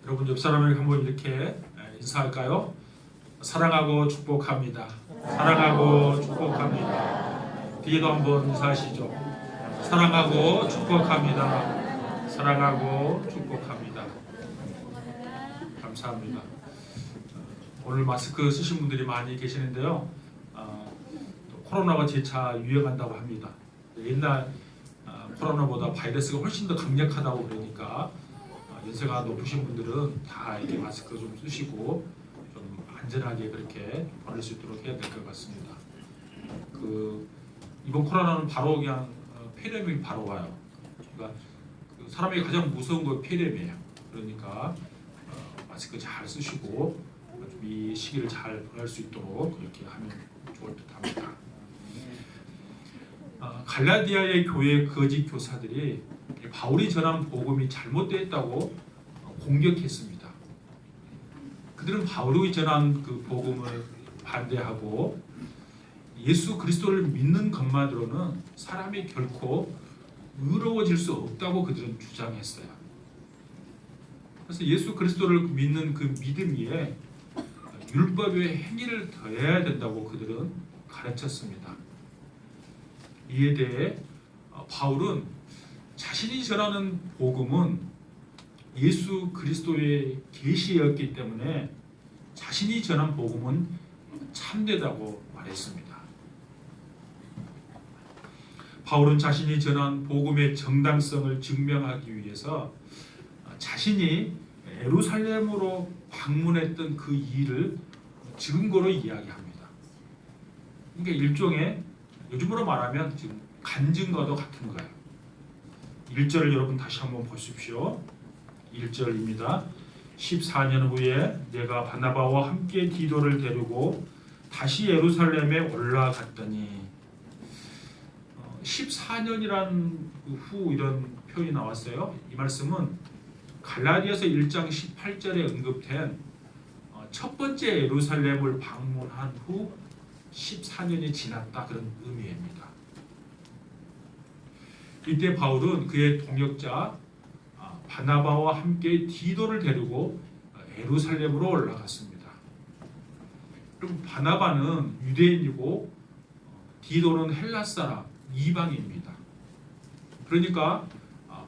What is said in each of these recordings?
여러분 옆 사람에게 한번 이렇게 인사할까요? 사랑하고 축복합니다. 사랑하고 축복합니다. 뒤에도 한번 인사하시죠. 사랑하고 축복합니다. 사랑하고 축복합니다. 감사합니다. 오늘 마스크 쓰신 분들이 많이 계시는데요. 코로나가 재차 유행한다고 합니다. 옛날 코로나보다 바이러스가 훨씬 더 강력하다고 그러니까 연세가 높으신 분들은 다 이렇게 마스크 좀 쓰시고 좀 안전하게 그렇게 보낼 수 있도록 해야 될 것 같습니다. 이번 코로나는 바로 그냥 폐렴이 바로 와요. 그러니까 사람에게 가장 무서운 건 폐렴이에요. 그러니까 마스크 잘 쓰시고 이 시기를 잘 보낼 수 있도록 그렇게 하면 좋을 듯합니다. 갈라디아의 교회 거짓 교사들이 바울이 전한 복음이 잘못되었다고 공격했습니다. 그들은 바울이 전한 그 복음을 반대하고 예수 그리스도를 믿는 것만으로는 사람이 결코 의로워질 수 없다고 그들은 주장했어요. 그래서 예수 그리스도를 믿는 그 믿음 위에 율법의 행위를 더해야 된다고 그들은 가르쳤습니다. 이에 대해 바울은 자신이 전하는 복음은 예수 그리스도의 계시였기 때문에 자신이 전한 복음은 참되다고 말했습니다. 바울은 자신이 전한 복음의 정당성을 증명하기 위해서 자신이 예루살렘으로 방문했던 그 일을 증거로 이야기합니다. 그러니까 일종의 요즘으로 말하면 지금 간증과도 같은 거예요. 1절을 여러분 다시 한번 보십시오. 1절입니다. 14년 후에 내가 바나바와 함께 디도를 데리고 다시 예루살렘에 올라갔더니 14년이란 후 이런 표현이 나왔어요. 이 말씀은 갈라디아서 1장 18절에 언급된 첫 번째 예루살렘을 방문한 후 14년이 지났다 그런 의미입니다. 이때 바울은 그의 동역자 바나바와 함께 디도를 데리고 예루살렘으로 올라갔습니다. 그럼 바나바는 유대인이고 디도는 헬라 사람 이방입니다. 그러니까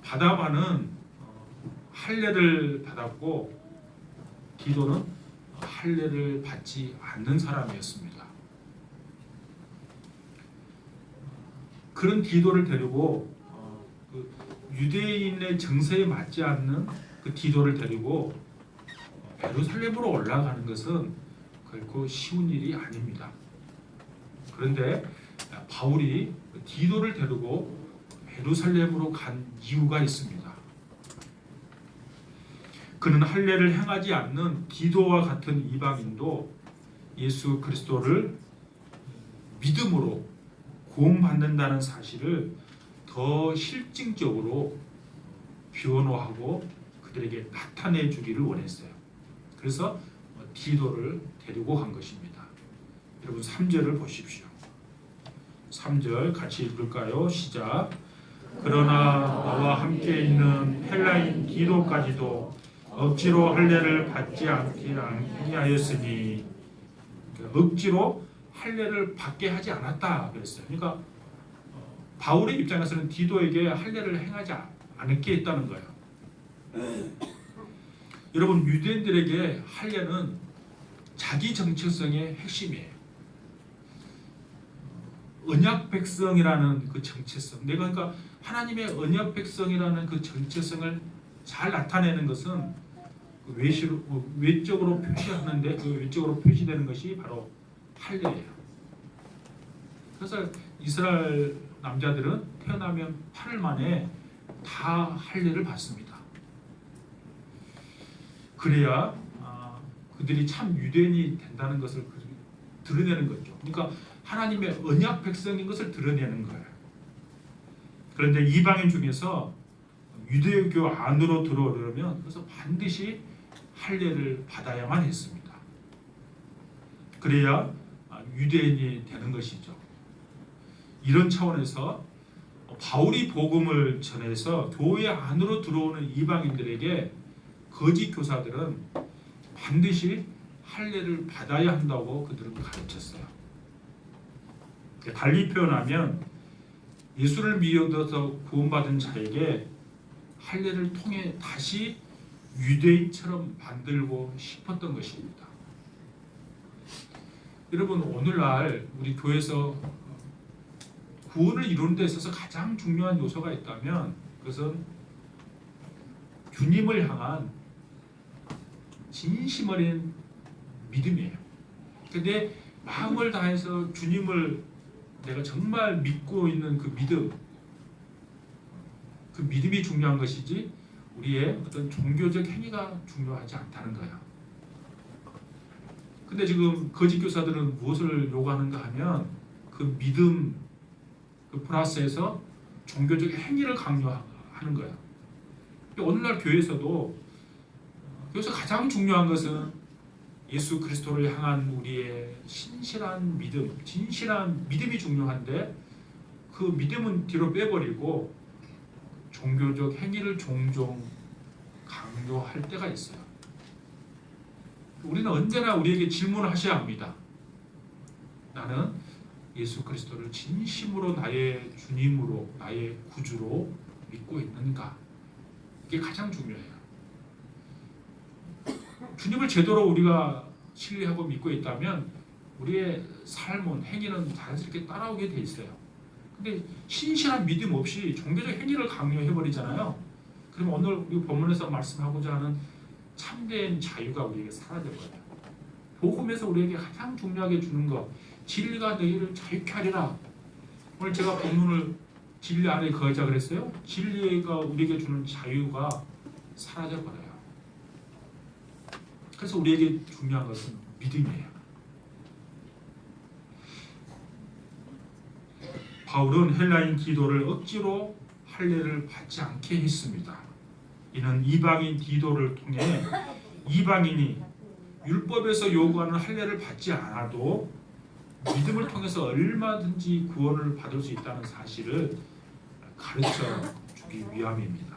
바나바는 할례를 받았고 디도는 할례를 받지 않는 사람이었습니다. 그런 디도를 데리고 유대인의 정서에 맞지 않는 그 디도를 데리고 예루살렘으로 올라가는 것은 결코 쉬운 일이 아닙니다. 그런데 바울이 디도를 데리고 예루살렘으로 간 이유가 있습니다. 그는 할례를 행하지 않는 디도와 같은 이방인도 예수 그리스도를 믿음으로 구원받는다는 사실을 더 실증적으로 변호하고 그들에게 나타내 주기를 원했어요. 그래서 디도를 데리고 간 것입니다. 여러분 3절을 보십시오. 3절 같이 읽을까요? 시작. 그러나 너와 함께 있는 헬라인 디도까지도 억지로 할례를 받지 않게 아니하였으니 억지로 할례를 받게 하지 않았다 그랬어요. 그러니까 바울의 입장에서는 디도에게 할례를 행하지 않게 했다는 거예요. 여러분 유대인들에게 할례는 자기 정체성의 핵심이에요. 언약 백성이라는 그 정체성, 내가 그러니까 하나님의 언약 백성이라는 그 정체성을 잘 나타내는 것은 외적으로 표시하는데 그 외적으로 표시되는 것이 바로 할례예요. 그래서 이스라엘 남자들은 태어나면 8일 만에 다 할례를 받습니다. 그래야 그들이 참 유대인이 된다는 것을 드러내는 거죠. 그러니까 하나님의 언약 백성인 것을 드러내는 거예요. 그런데 이방인 중에서 유대교 안으로 들어오려면 그래서 반드시 할례를 받아야만 했습니다. 그래야 유대인이 되는 것이죠. 이런 차원에서 바울이 복음을 전해서 교회 안으로 들어오는 이방인들에게 거짓 교사들은 반드시 할례를 받아야 한다고 그들은 가르쳤어요. 달리 표현하면 예수를 믿어서 구원받은 자에게 할례를 통해 다시 유대인처럼 만들고 싶었던 것입니다. 여러분, 오늘날 우리 교회에서 구원을 이루는 데 있어서 가장 중요한 요소가 있다면 그것은 주님을 향한 진심 어린 믿음이에요. 근데 마음을 다해서 주님을 내가 정말 믿고 있는 그 믿음이 중요한 것이지 우리의 어떤 종교적 행위가 중요하지 않다는 거예요. 근데 지금 거짓 교사들은 무엇을 요구하는가 하면 그 믿음 그 플러스에서 종교적 행위를 강요하는 거예요. 오늘날 교회에서 가장 중요한 것은 예수 그리스도를 향한 우리의 신실한 믿음, 진실한 믿음이 중요한데 그 믿음은 뒤로 빼버리고 종교적 행위를 종종 강요할 때가 있어요. 우리는 언제나 우리에게 질문을 하셔야 합니다. 나는 예수 그리스도를 진심으로 나의 주님으로, 나의 구주로 믿고 있는가? 이게 가장 중요해요. 주님을 제대로 우리가 신뢰하고 믿고 있다면 우리의 삶은, 행위는 자연스럽게 따라오게 돼 있어요. 근데 신실한 믿음 없이 종교적 행위를 강요해버리잖아요. 그럼 오늘 우리 본문에서 말씀하고자 하는 참된 자유가 우리에게 사라져버려요. 복음에서 우리에게 가장 중요하게 주는 것, 진리가 너희를 자유케 하리라. 오늘 제가 본문을 진리 안에 거하자 그랬어요. 진리가 우리에게 주는 자유가 사라져버려요. 그래서 우리에게 중요한 것은 믿음이에요. 바울은 헬라인 디도를 억지로 할례를 받지 않게 했습니다. 이는 이방인 디도를 통해 이방인이 율법에서 요구하는 할례를 받지 않아도 믿음을 통해서 얼마든지 구원을 받을 수 있다는 사실을 가르쳐 주기 위함입니다.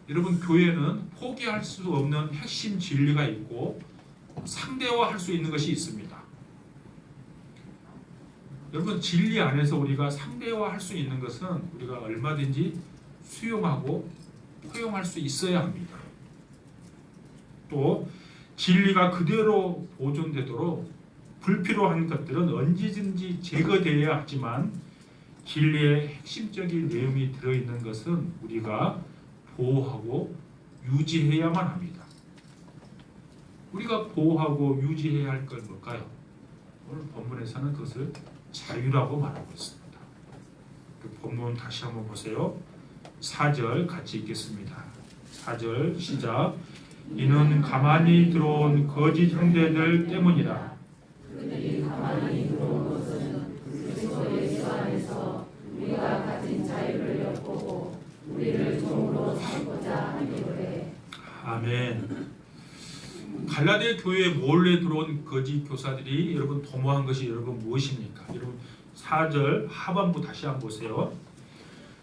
여러분, 교회는 포기할 수 없는 핵심 진리가 있고 상대화할 수 있는 것이 있습니다. 여러분, 진리 안에서 우리가 상대화할 수 있는 것은 우리가 얼마든지 수용하고 포용할 수 있어야 합니다. 또 진리가 그대로 보존되도록 불필요한 것들은 언제든지 제거되어야 하지만 진리의 핵심적인 내용이 들어있는 것은 우리가 보호하고 유지해야만 합니다. 우리가 보호하고 유지해야 할 건 뭘까요? 오늘 본문에서는 그것을 자유라고 말하고 있습니다. 그 본문 다시 한번 보세요. 4절 같이 읽겠습니다. 4절 시작. 이는 가만히 들어온 거짓 형제들 때문이라. 그들이 가만히 들어온 것은 그리스도 예수 안에서 우리가 가진 자유를 엿보고 우리를 종으로 삼고자 함이로되. 아멘. 갈라디아 교회에 몰래 들어온 거짓 교사들이 여러분 도모한 것이 여러분 무엇입니까? 여러분 4절 하반부 다시 한번 보세요.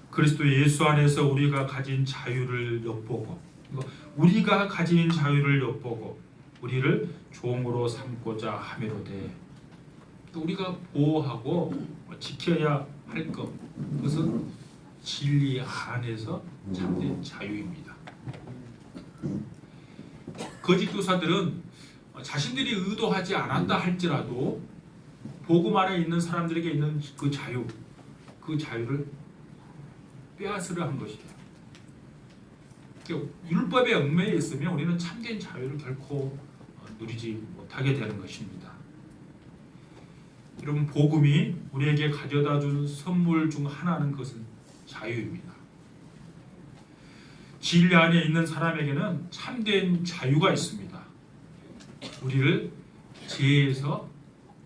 그리스도 예수 안에서 우리가 가진 자유를 엿보고, 우리가 가진 자유를 엿보고 우리를 종으로 삼고자 함이로되. 우리가 보호하고 지켜야 할 것, 그것은 진리 안에서 참된 자유입니다. 거짓 교사들은 자신들이 의도하지 않았다 할지라도 복음 안에 있는 사람들에게 있는 그 자유를 빼앗으려 한 것이에요. 율법에 얽매여 있으면 우리는 참된 자유를 결코 누리지 못하게 되는 것입니다. 여러분, 복음이 우리에게 가져다 준 선물 중 하나는 그것은 자유입니다. 진리 안에 있는 사람에게는 참된 자유가 있습니다. 우리를 죄에서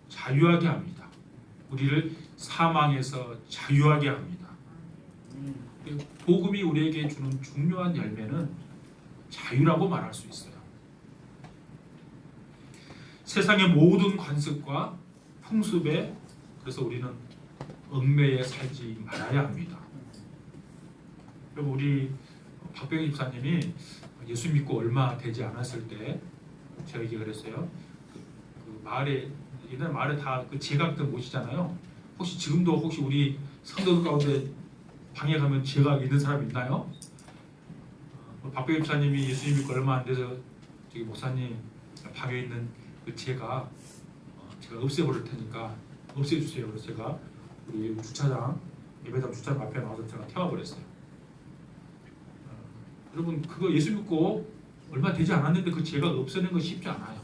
자유하게 합니다. 우리를 사망에서 자유하게 합니다. 복음이 우리에게 주는 중요한 열매는 자유라고 말할 수 있어요. 세상의 모든 관습과 풍습에 그래서 우리는 얽매여 살지 말아야 합니다. 우리 박병희 집사님이 예수 믿고 얼마 되지 않았을 때 저에게 그랬어요. 그 마을에 옛날 마을에 다 그 제각들 모시잖아요. 혹시 지금도 혹시 우리 성도들 가운데 방에 가면 제각 있는 사람 있나요? 박병희 집사님이 예수 믿고 얼마 안 돼서 저기 목사님 방에 있는 그 제가 없애버릴 테니까 없애주세요. 그래서 제가 우리 주차장 예배당 주차장 앞에 나와서 제가 태워버렸어요. 여러분 그거 예수 믿고 얼마 되지 않았는데 그 죄가 없애는 건 쉽지 않아요.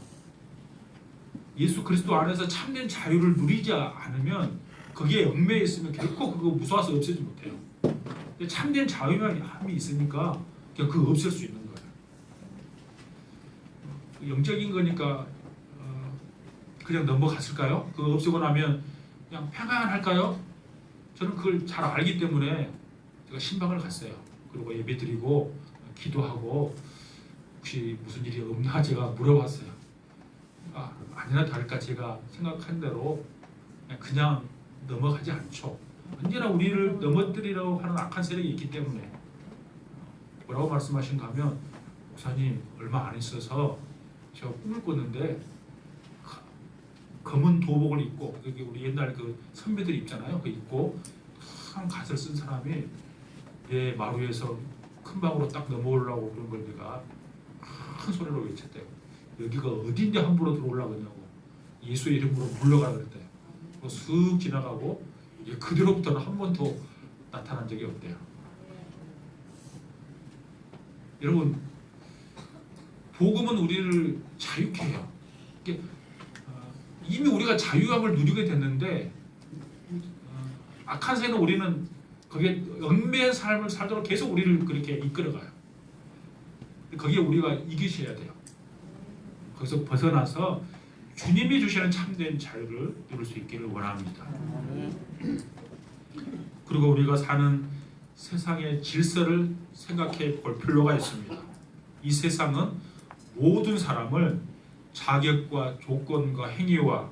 예수 그리스도 안에서 참된 자유를 누리지 않으면 거기에 얽매여 있으면 결코 그거 무서워서 없애지 못해요. 근데 참된 자유함이 있으니까 그냥 그거 없앨 수 있는 거예요. 영적인 거니까 그냥 넘어갔을까요? 그거 없애고 나면 그냥 평안할까요? 저는 그걸 잘 알기 때문에 제가 신방을 갔어요. 그리고 예배드리고 기도하고 혹시 무슨 일이 없나 제가 물어봤어요. 아니나 다를까 제가 생각한 대로 그냥 넘어가지 않죠. 언제나 우리를 넘어뜨리려고 하는 악한 세력이 있기 때문에 뭐라고 말씀하신가 하면 목사님 얼마 안 있어서 제가 꿈을 꿨는데 검은 도복을 입고 여기 우리 옛날 그 선배들 입잖아요. 그 입고 큰 갓을 쓴 사람이 내 마루에서 큰 방으로 딱 넘어오려고 그런 걸 내가 큰 소리로 외쳤대요. 여기가 어딘데 함부로 들어오려고 하냐고. 예수의 이름으로 물러가라 그랬대요. 슥 지나가고 그대로부터는 한 번도 나타난 적이 없대요. 여러분 복음은 우리를 자유케 해요. 이미 우리가 자유함을 누리게 됐는데 악한 새는 우리는 거기에 얽매인 삶을 살도록 계속 우리를 그렇게 이끌어가요. 거기에 우리가 이기셔야 돼요. 거기서 벗어나서 주님이 주시는 참된 자유를 누릴 수 있기를 원합니다. 그리고 우리가 사는 세상의 질서를 생각해 볼 필요가 있습니다. 이 세상은 모든 사람을 자격과 조건과 행위와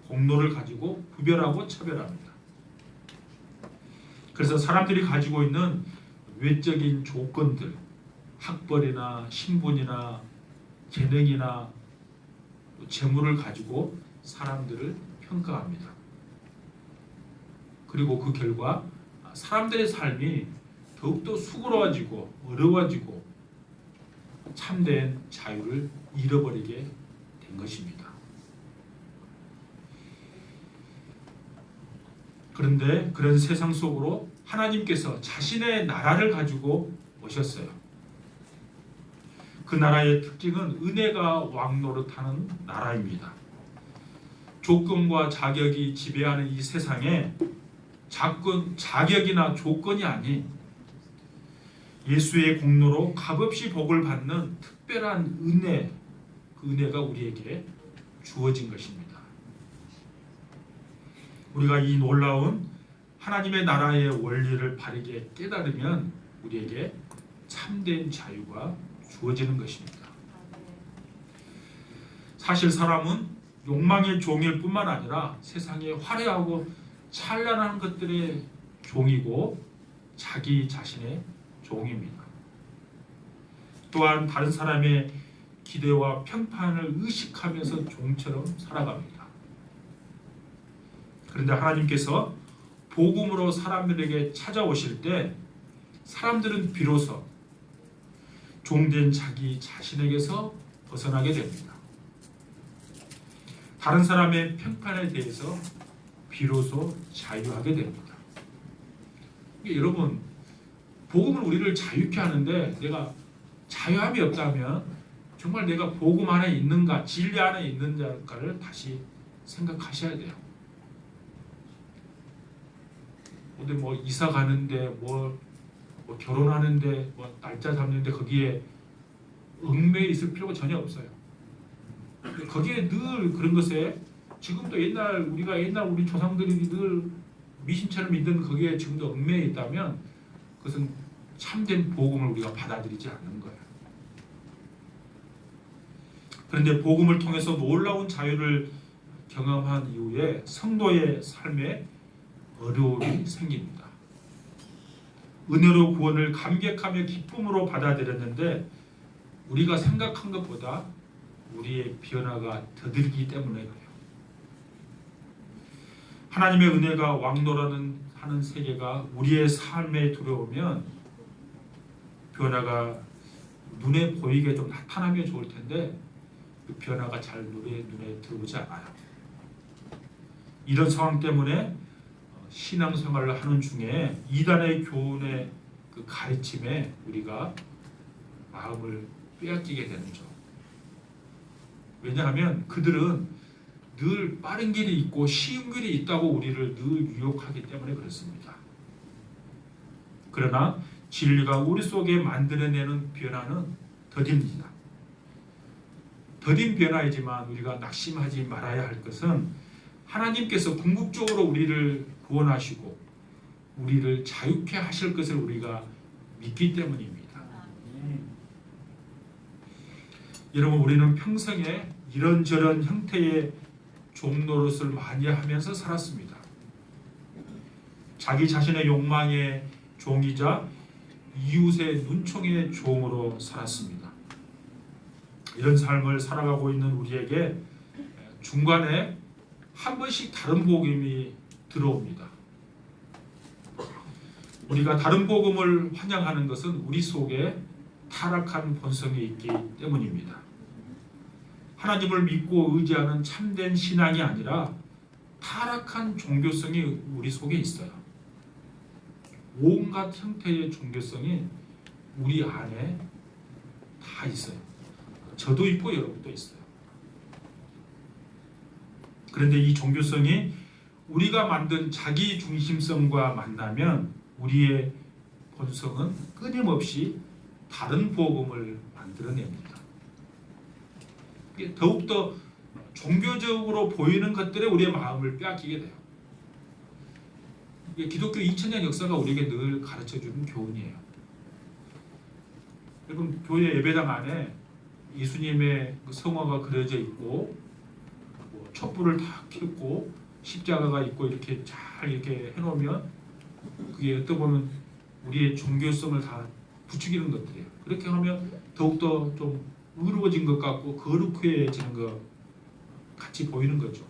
공로를 가지고 구별하고 차별합니다. 그래서 사람들이 가지고 있는 외적인 조건들, 학벌이나 신분이나 재능이나 재물을 가지고 사람들을 평가합니다. 그리고 그 결과 사람들의 삶이 더욱더 수고로워지고 어려워지고 참된 자유를 잃어버리게 된 것입니다. 그런데 그런 세상 속으로 하나님께서 자신의 나라를 가지고 오셨어요. 그 나라의 특징은 은혜가 왕노릇하는 나라입니다. 조건과 자격이 지배하는 이 세상에 자격이나 조건이 아닌 예수의 공로로 값없이 복을 받는 특별한 은혜, 그 은혜가 우리에게 주어진 것입니다. 우리가 이 놀라운 하나님의 나라의 원리를 바르게 깨달으면 우리에게 참된 자유가 주어지는 것입니다. 사실 사람은 욕망의 종일 뿐만 아니라 세상에 화려하고 찬란한 것들의 종이고 자기 자신의 종입니다. 또한 다른 사람의 기대와 평판을 의식하면서 종처럼 살아갑니다. 그런데 하나님께서 복음으로 사람들에게 찾아오실 때 사람들은 비로소 종된 자기 자신에게서 벗어나게 됩니다. 다른 사람의 평판에 대해서 비로소 자유하게 됩니다. 여러분, 복음은 우리를 자유케 하는데 내가 자유함이 없다면 정말 내가 복음 안에 있는가, 진리 안에 있는가를 다시 생각하셔야 돼요. 근데 뭐 이사 가는데 뭐 결혼하는데 뭐 날짜 잡는데 거기에 얽매여 있을 필요가 전혀 없어요. 거기에 늘 그런 것에 지금도 옛날 우리 조상들이 늘 미신처럼 믿는 거기에 지금도 얽매여 있다면 그것은 참된 복음을 우리가 받아들이지 않는 거예요. 그런데 복음을 통해서 놀라운 자유를 경험한 이후에 성도의 삶에 어려움이 생깁니다. 은혜로 구원을 감격하며 기쁨으로 받아들였는데 우리가 생각한 것보다 우리의 변화가 더디기 때문에 그래요. 하나님의 은혜가 왕노라는 하는 세계가 우리의 삶에 들어오면 변화가 눈에 보이게 좀 나타나면 좋을 텐데 그 변화가 잘 눈에 들어오지 않아요. 이런 상황 때문에 신앙생활을 하는 중에 이단의 교훈의 그 가르침에 우리가 마음을 빼앗기게 되는 죠. 왜냐하면 그들은 늘 빠른 길이 있고 쉬운 길이 있다고 우리를 늘 유혹하기 때문에 그렇습니다. 그러나 진리가 우리 속에 만들어내는 변화는 더딥니다. 더딘 변화이지만 우리가 낙심하지 말아야 할 것은 하나님께서 궁극적으로 우리를 구원하시고 우리를 자유케 하실 것을 우리가 믿기 때문입니다. 여러분, 우리는 평생에 이런저런 형태의 종 노릇을 많이 하면서 살았습니다. 자기 자신의 욕망의 종이자 이웃의 눈총의 종으로 살았습니다. 이런 삶을 살아가고 있는 우리에게 중간에 한 번씩 다른 복음이 들어옵니다. 우리가 다른 복음을 환영하는 것은 우리 속에 타락한 본성이 있기 때문입니다. 하나님을 믿고 의지하는 참된 신앙이 아니라 타락한 종교성이 우리 속에 있어요. 온갖 형태의 종교성이 우리 안에 다 있어요. 저도 있고 여러분도 있어요. 그런데 이 종교성이 우리가 만든 자기 중심성과 만나면 우리의 본성은 끊임없이 다른 복음을 만들어냅니다. 더욱더 종교적으로 보이는 것들에 우리의 마음을 빼앗기게 돼요. 기독교 2000년 역사가 우리에게 늘 가르쳐주는 교훈이에요. 여러분, 교회 예배당 안에 예수님의 성화가 그려져 있고 촛불을 다 켜고 십자가가 있고 이렇게 잘 이렇게 해놓으면 그게 어떻게 보면 우리의 종교성을 다 부추기는 것들이에요. 그렇게 하면 더욱더 좀 의로워진 것 같고 거룩해지는 것 같이 보이는 거죠.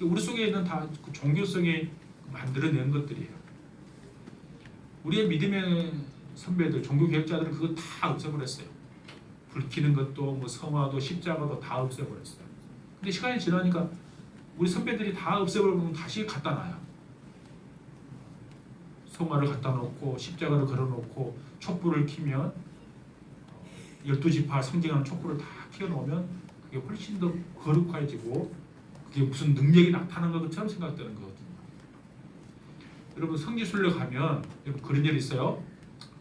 우리 속에 있는 다 그 종교성이 만들어낸 것들이에요. 우리의 믿음의 선배들, 종교개혁자들은 그거 다 없애버렸어요. 불 켜는 것도 뭐 성화도 십자가도 다 없애버렸어요. 근데 시간이 지나니까 우리 선배들이 다 없애버리면 다시 갖다 놔요. 성화를 갖다 놓고 십자가를 걸어놓고 촛불을 켜면 12지파 상징하는 촛불을 다 켜놓으면 그게 훨씬 더 거룩해지고 그게 무슨 능력이 나타나는 것처럼 생각되는 거거든요. 여러분, 성지순례 가면 여러분 그런 일 있어요.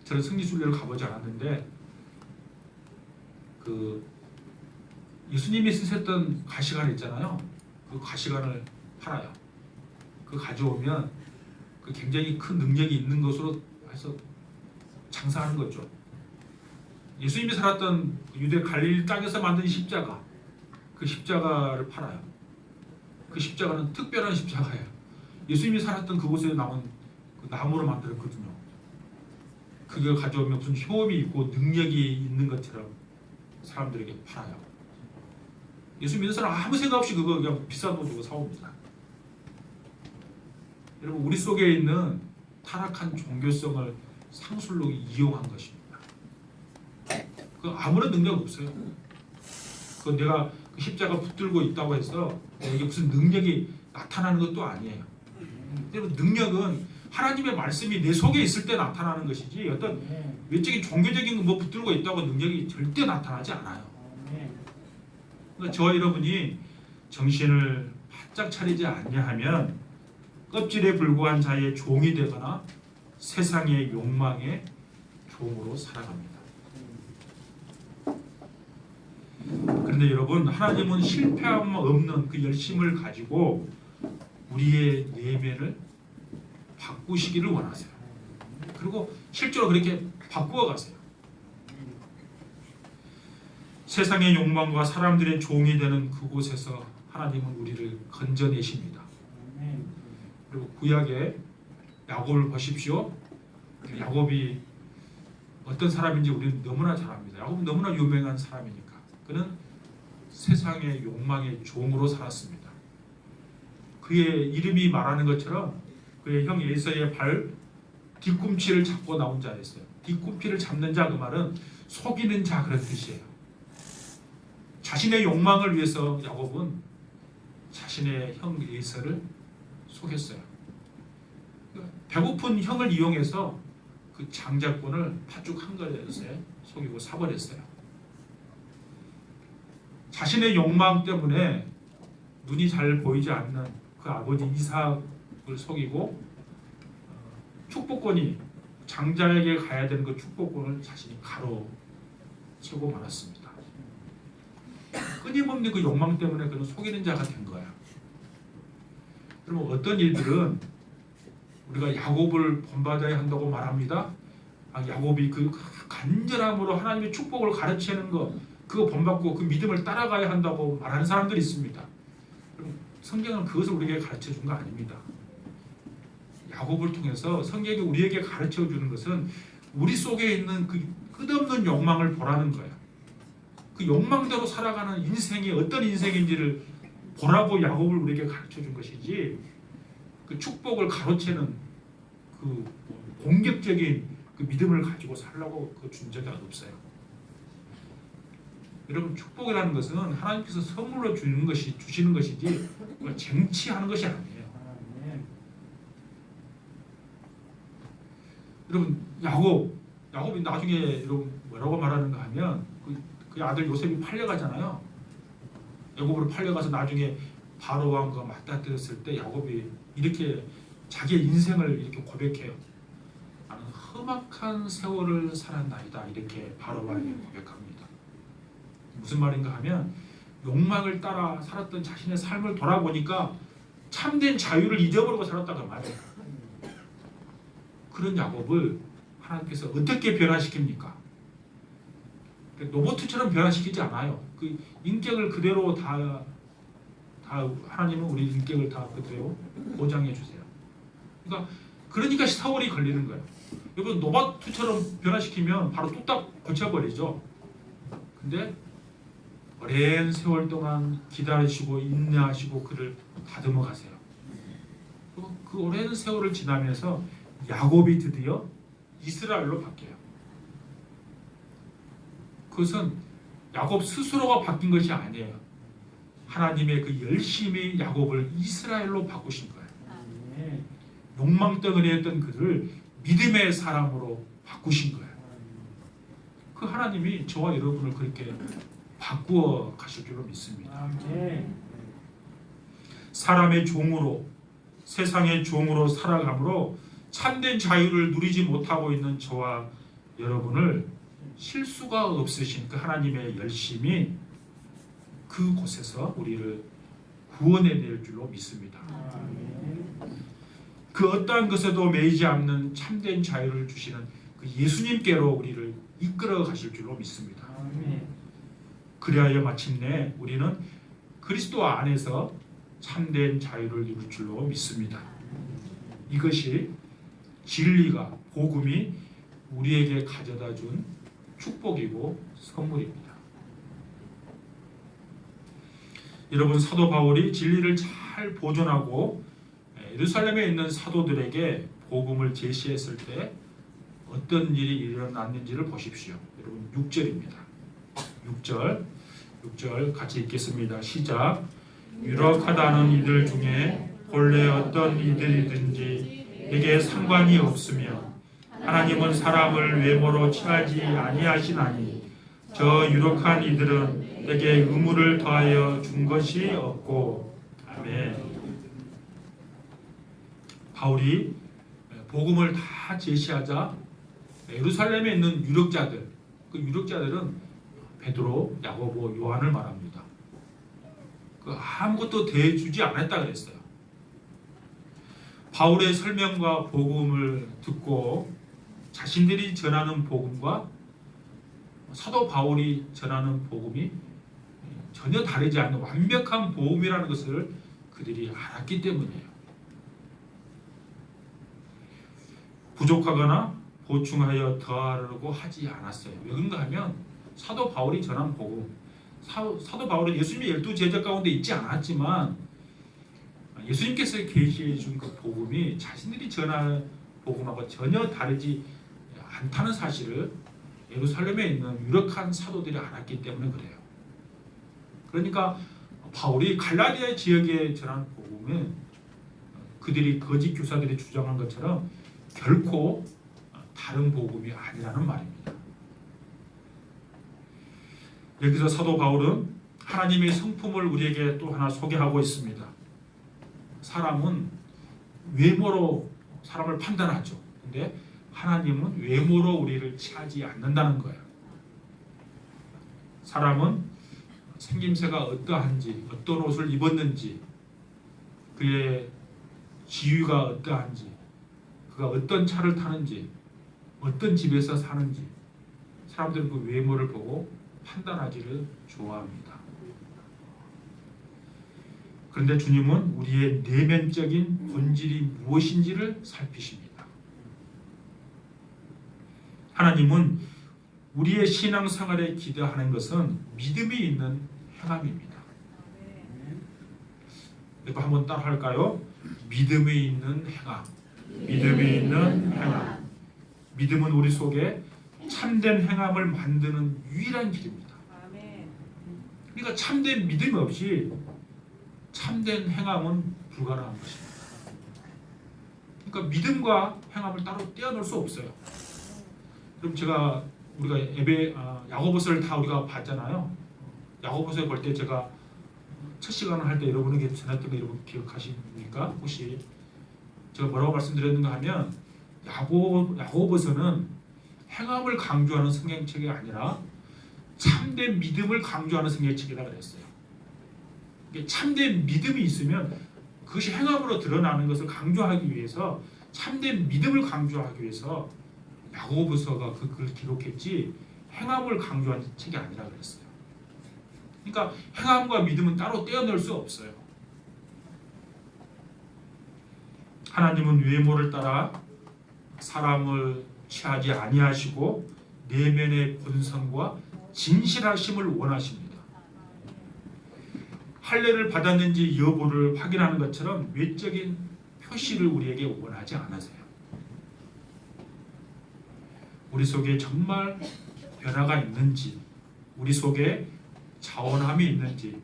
저는 성지순례를 가보지 않았는데 그 예수님이 쓰셨던 가시관 있잖아요. 그 가시관을 팔아요. 그 가져오면 그 굉장히 큰 능력이 있는 것으로 해서 장사하는 거죠. 예수님이 살았던 유대 갈릴리 땅에서 만든 십자가, 그 십자가를 팔아요. 그 십자가는 특별한 십자가예요. 예수님이 살았던 그곳에 나온 그 나무로 만들었거든요. 그걸 가져오면 무슨 효험이 있고 능력이 있는 것처럼 사람들에게 팔아요. 예수 믿는 사람 아무 생각 없이 그거 그냥 비싼 돈 주고 사옵니다. 여러분, 우리 속에 있는 타락한 종교성을 상술로 이용한 것입니다. 그 아무런 능력 없어요. 그 내가 그 십자가 붙들고 있다고 해서 이게 무슨 능력이 나타나는 것도 아니에요. 여러분, 능력은 하나님의 말씀이 내 속에 있을 때 나타나는 것이지 어떤 외적인 종교적인 뭐 붙들고 있다고 능력이 절대 나타나지 않아요. 그러니까 저와 여러분이 정신을 바짝 차리지 않냐하면 껍질에 불과한 자의 종이 되거나 세상의 욕망의 종으로 살아갑니다. 그런데 여러분, 하나님은 실패함 없는 그 열심을 가지고 우리의 내면을 바꾸시기를 원하세요. 그리고 실제로 그렇게 바꾸어 가세요. 세상의 욕망과 사람들의 종이 되는 그곳에서 하나님은 우리를 건져내십니다. 그리고 구약의 야곱을 보십시오. 야곱이 어떤 사람인지 우리는 너무나 잘 압니다. 야곱은 너무나 유명한 사람이니까. 그는 세상의 욕망의 종으로 살았습니다. 그의 이름이 말하는 것처럼 그의 형 에서의 발 뒤꿈치를 잡고 나온 자였어요. 뒤꿈치를 잡는 자 그 말은 속이는 자 그런 뜻이에요. 자신의 욕망을 위해서 야곱은 자신의 형 에서를 속였어요. 배고픈 형을 이용해서 그 장자권을 팥죽 한 그릇에 속이고 사버렸어요. 자신의 욕망 때문에 눈이 잘 보이지 않는 그 아버지 이삭을 속이고 축복권이 장자에게 가야 되는 그 축복권을 자신이 가로채고 말았습니다. 끊임없는 그 욕망 때문에 그는 속이는 자가 된 거야. 그러면 어떤 일들은 우리가 야곱을 본받아야 한다고 말합니다. 야곱이 그 간절함으로 하나님의 축복을 가르치는 것, 그거 본받고 그 믿음을 따라가야 한다고 말하는 사람들이 있습니다. 성경은 그것을 우리에게 가르쳐 준 거 아닙니다. 야곱을 통해서 성경이 우리에게 가르쳐 주는 것은 우리 속에 있는 그 끝없는 욕망을 보라는 거야. 그 욕망대로 살아가는 인생이 어떤 인생인지를 보라고 야곱을 우리에게 가르쳐 준 것이지, 그 축복을 가로채는 그 공격적인 그 믿음을 가지고 살라고 그 준 적이 없어요. 여러분, 축복이라는 것은 하나님께서 선물로 주시는 것이지 쟁취하는 것이 아니에요. 여러분, 야곱이 나중에 여러분 뭐라고 말하는가 하면 그 아들 요셉이 팔려가잖아요. 애굽으로 팔려가서 나중에 바로 왕과 맞닥뜨렸을 때 야곱이 이렇게 자기의 인생을 이렇게 고백해요. 나는 험악한 세월을 살았나이다. 이렇게 바로 왕에게 고백합니다. 무슨 말인가 하면 욕망을 따라 살았던 자신의 삶을 돌아보니까 참된 자유를 잊어버리고 살았다고 말해요. 그런 야곱을 하나님께서 어떻게 변화시킵니까? 로봇처럼 변화시키지 않아요. 그 인격을 그대로 다 하나님은 우리 인격을 다 그대로 보장해 주세요. 그러니까 세월이 걸리는 거예요. 여러분, 로봇처럼 변화시키면 바로 뚝딱 고쳐버리죠. 근데 오랜 세월 동안 기다리시고 인내하시고 그를 다듬어 가세요. 그리고 그 오랜 세월을 지나면서 야곱이 드디어 이스라엘로 바뀌어요. 그것은 야곱 스스로가 바뀐 것이 아니에요. 하나님의 그 열심히 야곱을 이스라엘로 바꾸신 거예요. 욕망덩어리였던 그를 믿음의 사람으로 바꾸신 거예요. 그 하나님이 저와 여러분을 그렇게 바꾸어 가실 줄로 믿습니다. 사람의 종으로, 세상의 종으로 살아감으로 참된 자유를 누리지 못하고 있는 저와 여러분을 실수가 없으신 그 하나님의 열심이 그곳에서 우리를 구원해낼 줄로 믿습니다. 그 어떠한 것에도 매이지 않는 참된 자유를 주시는 그 예수님께로 우리를 이끌어 가실 줄로 믿습니다. 그리하여 마침내 우리는 그리스도 안에서 참된 자유를 이룰 줄로 믿습니다. 이것이 진리가, 복음이 우리에게 가져다 준 축복이고 선물입니다. 여러분, 사도 바울이 진리를 잘 보존하고 예루살렘에 있는 사도들에게 복음을 제시했을 때 어떤 일이 일어났는지를 보십시오. 여러분, 6절입니다. 6절 같이 읽겠습니다. 시작. 유력하다는 이들 중에 본래 어떤 이들이든지 내게 상관이 없으며 하나님은 사람을 외모로 칭하지 아니하시나니 저 유력한 이들은 내게 의무를 더하여 준 것이 없고. 아멘. 바울이 복음을 다 제시하자 예루살렘에 있는 유력자들, 그 유력자들은 베드로, 야고보, 요한을 말합니다. 아무것도 대주지 않았다 그랬어요. 바울의 설명과 복음을 듣고 자신들이 전하는 복음과 사도 바울이 전하는 복음이 전혀 다르지 않는 완벽한 복음이라는 것을 그들이 알았기 때문이에요. 부족하거나 보충하여 더하려고 하지 않았어요. 왜 그런가 하면 사도 바울이 전한 복음, 사도 바울은 예수님의 12제자 가운데 있지 않았지만 예수님께서 계시해 준 그 복음이 자신들이 전할 복음하고 전혀 다르지 않다는 사실을 예루살렘에 있는 유력한 사도들이 알았기 때문에 그래요. 그러니까 바울이 갈라디아 지역에 전한 복음은 그들이 거짓 교사들이 주장한 것처럼 결코 다른 복음이 아니라는 말입니다. 여기서 사도 바울은 하나님의 성품을 우리에게 또 하나 소개하고 있습니다. 사람은 외모로 사람을 판단하죠. 근데 하나님은 외모로 우리를 취하지 않는다는 거예요. 사람은 생김새가 어떠한지, 어떤 옷을 입었는지, 그의 지위가 어떠한지, 그가 어떤 차를 타는지, 어떤 집에서 사는지 사람들은 그 외모를 보고 판단하기를 좋아합니다. 그런데 주님은 우리의 내면적인 본질이 무엇인지를 살피십니다. 하나님은 우리의 신앙생활에 기대하는 것은 믿음이 있는 행함입니다. 이거 한번 따라 할까요? 믿음이 있는 행함. 믿음이 있는 행함. 믿음은 우리 속에 참된 행함을 만드는 유일한 길입니다. 그러니까 참된 믿음이 없이 참된 행함은 불가능한 것입니다. 그러니까 믿음과 행함을 따로 떼어놓을 수 없어요. 그럼 우리가 야고보서를 다 우리가 봤잖아요. 야고보서에 볼 때 제가 첫 시간을 할 때 여러분에게 전했던 거 여러분 기억하십니까? 혹시 제가 뭐라고 말씀드렸는가 하면 야고보서는 행함을 강조하는 성경책이 아니라 참된 믿음을 강조하는 성경책이라 그랬어요. 참된 믿음이 있으면 그것이 행함으로 드러나는 것을 강조하기 위해서 참된 믿음을 강조하기 위해서 야고보서가 그 글을 기록했지 행함을 강조하는 책이 아니라 그랬어요. 그러니까 행함과 믿음은 따로 떼어낼 수 없어요. 하나님은 외모를 따라 사람을 취하지 아니하시고 내면의 본성과 진실하심을 원하십니다. 할례를 받았는지 여부를 확인하는 것처럼 외적인 표시를 우리에게 원하지 않으세요. 우리 속에 정말 변화가 있는지, 우리 속에 자원함이 있는지,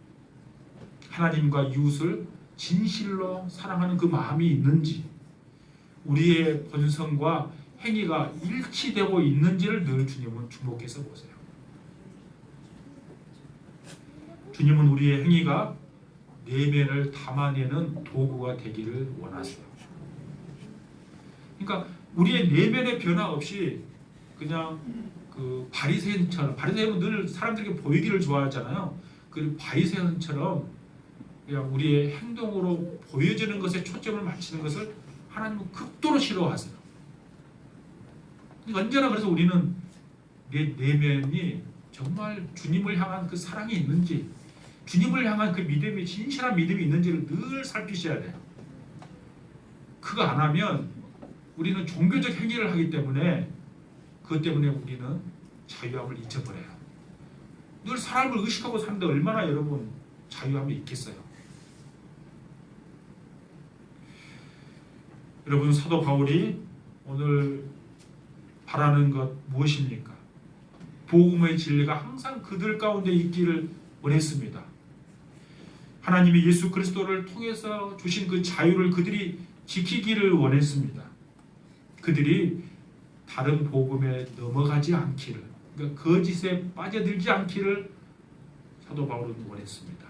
하나님과 이웃을 진실로 사랑하는 그 마음이 있는지, 우리의 본성과 행위가 일치되고 있는지를 늘 주님은 주목해서 보세요. 주님은 우리의 행위가 내면을 담아내는 도구가 되기를 원하세요. 그러니까 우리의 내면의 변화 없이 그냥 그 바리새인은 늘 사람들에게 보이기를 좋아하잖아요. 그 바리새인처럼 그냥 우리의 행동으로 보여지는 것에 초점을 맞추는 것을 하나님은 극도로 싫어하세요. 언제나 그래서 우리는 내 내면이 정말 주님을 향한 그 사랑이 있는지, 주님을 향한 그 믿음이 진실한 믿음이 있는지를 늘 살피셔야 돼요. 그거 안 하면 우리는 종교적 행위를 하기 때문에 그것 때문에 우리는 자유함을 잊어버려요. 늘 사람을 의식하고 사는데 얼마나 여러분 자유함이 있겠어요. 여러분 사도 바울이 오늘 바라는 것 무엇입니까? 복음의 진리가 항상 그들 가운데 있기를 원했습니다. 하나님이 예수 그리스도를 통해서 주신 그 자유를 그들이 지키기를 원했습니다. 그들이 다른 복음에 넘어가지 않기를, 그러니까 거짓에 빠져들지 않기를 사도 바울은 원했습니다.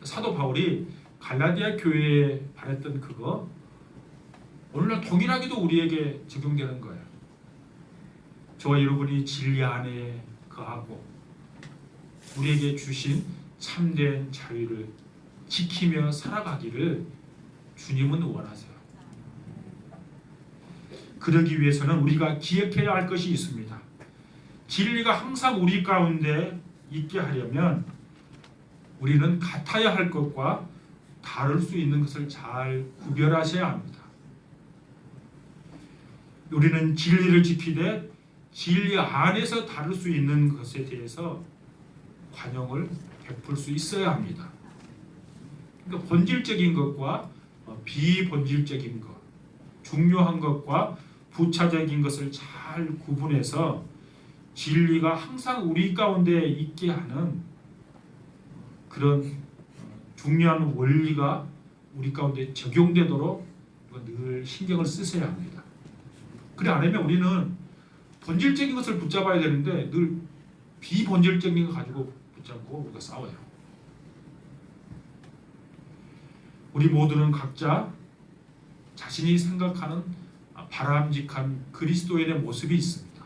사도 바울이 갈라디아 교회에 바랬던 그거 오늘날 동일하게도 우리에게 적용되는 거예요. 저와 여러분이 진리 안에 거하고 우리에게 주신 참된 자유를 지키며 살아가기를 주님은 원하세요. 그러기 위해서는 우리가 기억해야 할 것이 있습니다. 진리가 항상 우리 가운데 있게 하려면 우리는 같아야 할 것과 다를 수 있는 것을 잘 구별하셔야 합니다. 우리는 진리를 지키되 진리 안에서 다룰 수 있는 것에 대해서 관용을 베풀 수 있어야 합니다. 그러니까 본질적인 것과 비본질적인 것, 중요한 것과 부차적인 것을 잘 구분해서 진리가 항상 우리 가운데 있게 하는 그런 중요한 원리가 우리 가운데 적용되도록 늘 신경을 쓰셔야 합니다. 그래 않으면 우리는 본질적인 것을 붙잡아야 되는데 늘 비본질적인 거 가지고 붙잡고 우리가 싸워요. 우리 모두는 각자 자신이 생각하는 바람직한 그리스도인의 모습이 있습니다.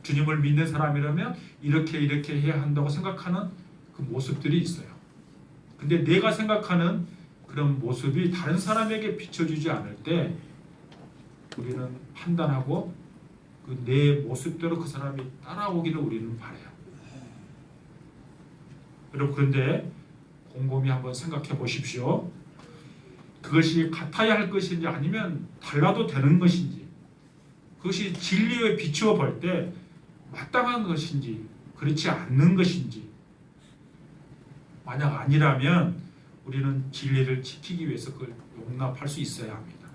주님을 믿는 사람이라면 이렇게 해야 한다고 생각하는 그 모습들이 있어요. 근데 내가 생각하는 그런 모습이 다른 사람에게 비춰주지 않을 때 우리는 판단하고 그 내 모습대로 그 사람이 따라오기를 우리는 바라요. 여러분, 그런데 곰곰이 한번 생각해 보십시오. 그것이 같아야 할 것인지 아니면 달라도 되는 것인지, 그것이 진리에 비추어 볼 때 마땅한 것인지 그렇지 않는 것인지, 만약 아니라면 우리는 진리를 지키기 위해서 그걸 용납할 수 있어야 합니다.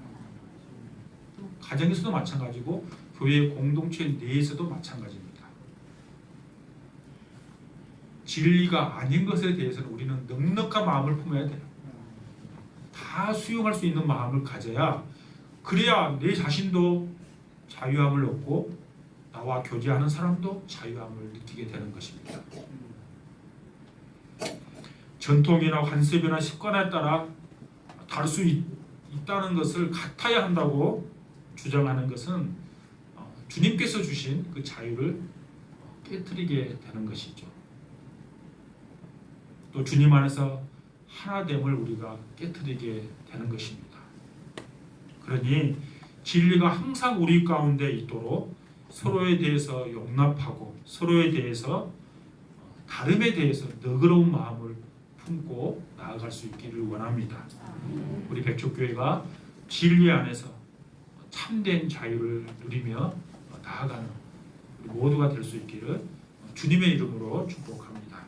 가정에서도 마찬가지고 교회 공동체 내에서도 마찬가지입니다. 진리가 아닌 것에 대해서는 우리는 넉넉한 마음을 품어야 돼요. 다 수용할 수 있는 마음을 가져야, 그래야 내 자신도 자유함을 얻고 나와 교제하는 사람도 자유함을 느끼게 되는 것입니다. 전통이나 관습이나 습관에 따라 다를 수 있다는 것을 같아야 한다고 주장하는 것은 주님께서 주신 그 자유를 깨트리게 되는 것이죠. 또 주님 안에서 하나됨을 우리가 깨트리게 되는 것입니다. 그러니 진리가 항상 우리 가운데 있도록 서로에 대해서 용납하고 서로에 대해서 다름에 대해서 너그러운 마음을 품고 나아갈 수 있기를 원합니다. 우리 백족교회가 진리 안에서 참된 자유를 누리며 나아가는 우리 모두가 될 수 있기를 주님의 이름으로 축복합니다.